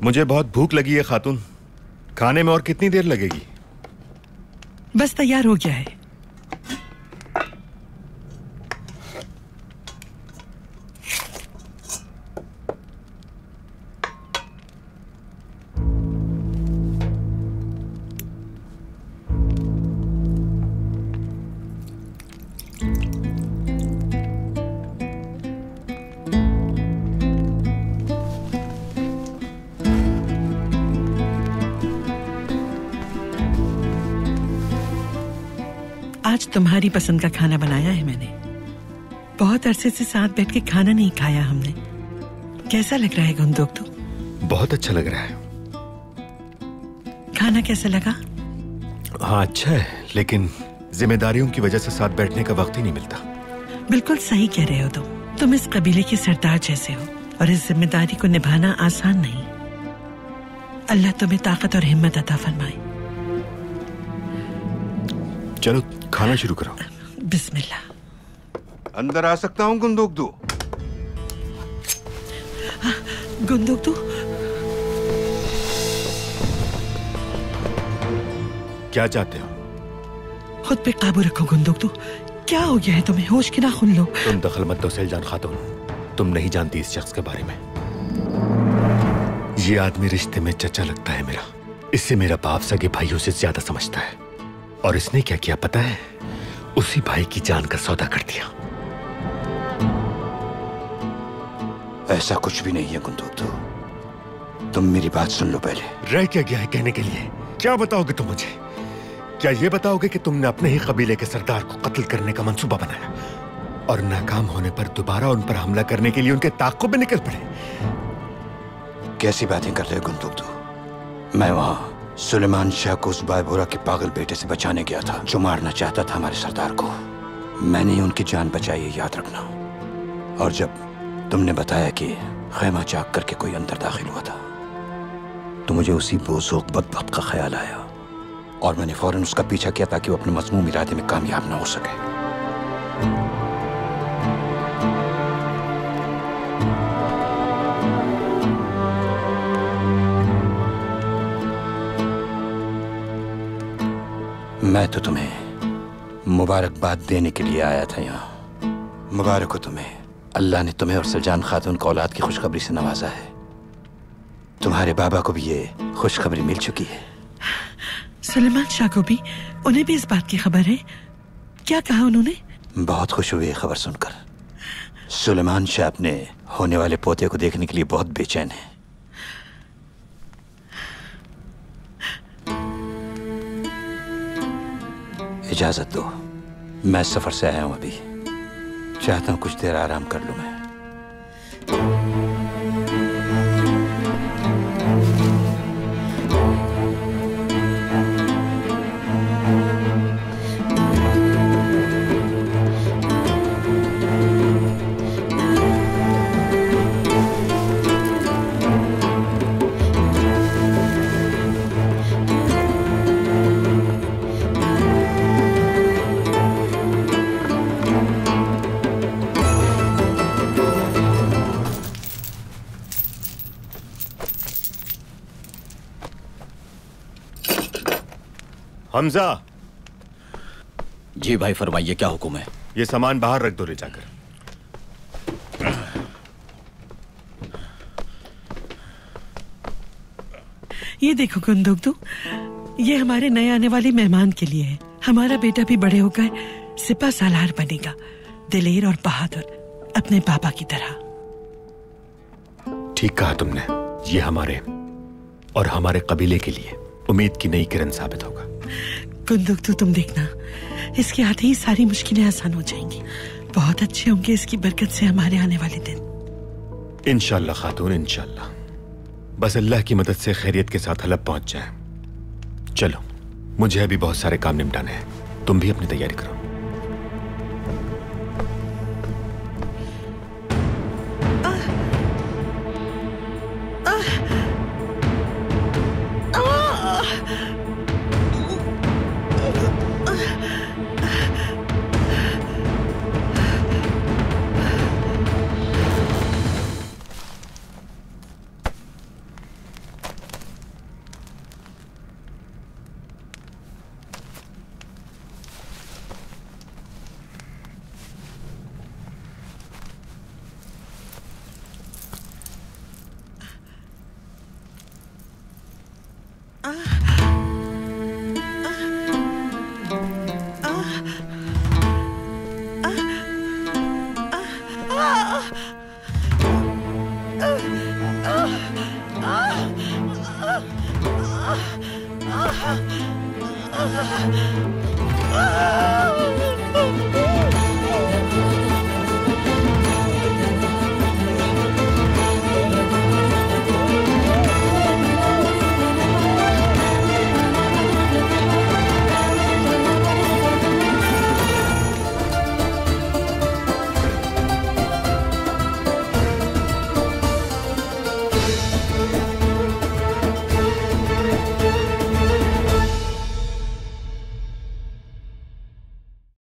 मुझे बहुत भूख लगी है खातून। खाने में और कितनी देर लगेगी? बस तैयार हो गया है। आज तुम्हारी पसंद का खाना बनाया है मैंने। बहुत अरसे से साथ बैठ के खाना नहीं खाया हमने। कैसा लग रहा है गुंदोक्तू? बहुत अच्छा लग रहा है। खाना कैसा लगा? हाँ अच्छा है, लेकिन जिम्मेदारियों की वजह से साथ बैठने का वक्त ही नहीं मिलता। बिल्कुल सही कह रहे हो तुम इस कबीले के सरदार जैसे हो और इस जिम्मेदारी को निभाना आसान नहीं। अल्लाह तुम्हें ताकत और हिम्मत अता फरमाए। चलो खाना शुरू करो। बिस्मिल्लाह। अंदर आ सकता हूँ गुंदोक्तू? गुंदोक्तू, क्या चाहते हो? खुद पे काबू रखो गुंदोक्तू। क्या हो गया है तुम्हें? होश की ना खुल लो। तुम दखल मत दो सैलजान खातून। तुम नहीं जानती इस शख्स के बारे में। ये आदमी रिश्ते में चचा लगता है मेरा। इससे मेरा बाप सगे भाइयों से ज्यादा समझता है। और इसने क्या किया पता है? उसी भाई की जान का सौदा कर दिया। ऐसा कुछ भी नहीं है गुंदोक्तू। तुम मेरी बात सुन लो पहले। रह क्या गया है कहने के लिए? क्या बताओगे तुम मुझे? क्या ये बताओगे कि तुमने अपने ही कबीले के सरदार को कत्ल करने का मंसूबा बनाया और नाकाम होने पर दोबारा उन पर हमला करने के लिए उनके ताक़ुब में निकल पड़े? कैसी बातें कर रहे हो गुंदोक्तू? मैं वहां सुलेमान शाह को उस बायबोरा के पागल बेटे से बचाने गया था जो मारना चाहता था हमारे सरदार को। मैंने ही उनकी जान बचाई है, याद रखना। और जब तुमने बताया कि खैमा चाक करके कोई अंदर दाखिल हुआ था तो मुझे उसी बोज़ोक बदबख्त का ख्याल आया और मैंने फौरन उसका पीछा किया ताकि वो अपने मज़मूम इरादे में कामयाब ना हो सके। मैं तो तुम्हें मुबारकबाद देने के लिए आया था यहाँ। मुबारक हो तुम्हें। अल्लाह ने तुम्हें और सलजान खातून को औलाद की खुशखबरी से नवाजा है। तुम्हारे बाबा को भी ये खुशखबरी मिल चुकी है। सुलेमान शाह को भी? उन्हें भी इस बात की खबर है? क्या कहा उन्होंने? बहुत खुश हुए खबर सुनकर। सुलेमान शाह अपने होने वाले पोते को देखने के लिए बहुत बेचैन है। इजाजत दो, मैं सफर से आया हूं अभी। चाहता हूं कुछ देर आराम कर लूं मैं। हमजा। जी भाई फरमाइए, क्या हुक्म है? ये सामान बाहर रख दो ले जाकर। ये देखो गुंदोक्तू, ये हमारे नए आने वाले मेहमान के लिए है। हमारा बेटा भी बड़े होकर सिपा सालार बनेगा, दिलेर और बहादुर, अपने पापा की तरह। ठीक कहा तुमने। ये हमारे और हमारे कबीले के लिए उम्मीद की नई किरण साबित होगा। गुंदोक्तू तुम देखना, इसके आते ही सारी मुश्किलें आसान हो जाएंगी। बहुत अच्छे होंगे इसकी बरकत से हमारे आने वाले दिन। इंशाल्लाह खातून, इंशाल्लाह। बस अल्लाह की मदद से खैरियत के साथ हलब पहुंच जाए। चलो, मुझे अभी बहुत सारे काम निपटाने हैं। तुम भी अपनी तैयारी करो।